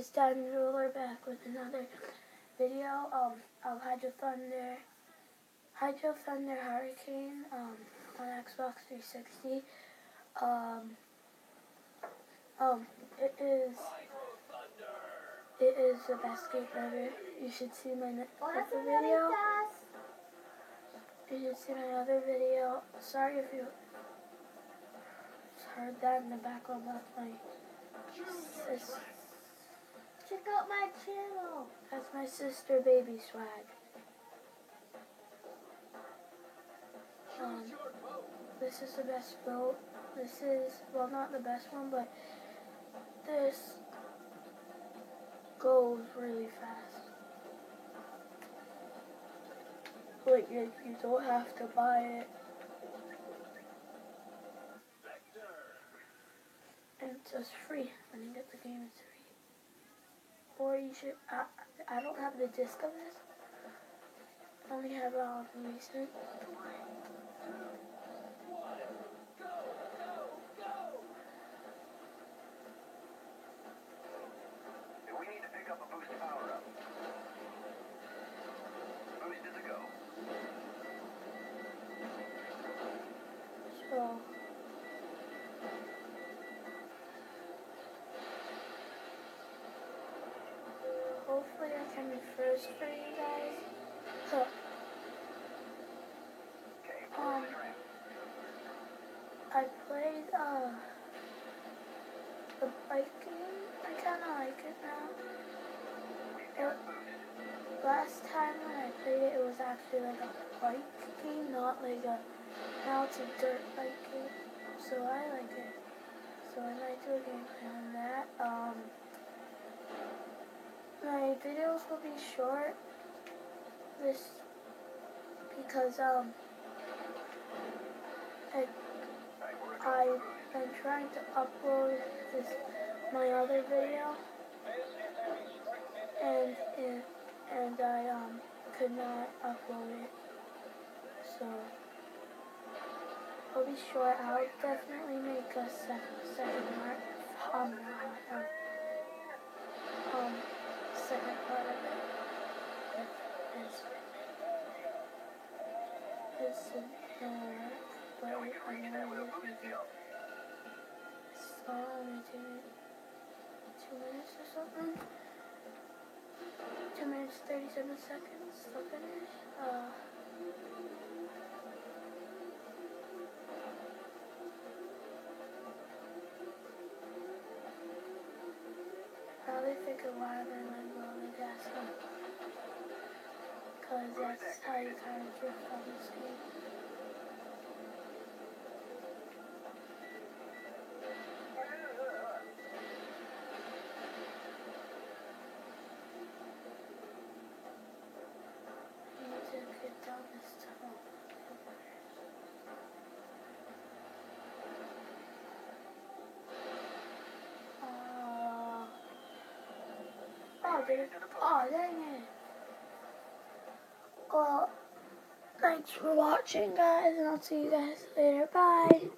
guys, Diamond Ruler back with another video of Hydro Thunder Hurricane on Xbox 360. It is the best game ever. You should see my other video. You should see my other video. Sorry if you heard that in the background. That's my sister. Check out my channel. That's my sister Baby Swag. This is the best boat. This is, well, not the best one, but this goes really fast. Like, you don't have to buy it. And it's just free. When you get the game, it's free. Or you should, I don't have the disc of this. I only have it on recent. We need to pick up a boost power up. Boost is a go. So, hopefully I can be first for you guys. So, I played the bike game. I kind of like it now. Last time when I played it, it was actually like a bike game, not like a, now it's a dirt bike game. So I like it. So I might do a gameplay on that. My videos will be short because I've been trying to upload my other video, and I could not upload it. So I'll be short. I'll definitely make a second part. Second part of it. But I know it's only 2 minutes or something. 2 minutes, 37 seconds to finish. Probably thinking why am I blowing the gas up? Because that's how you kind of drift on this game. I need to get down this tunnel. Oh, dang it. Well, thanks for watching, guys, and I'll see you guys later. Bye.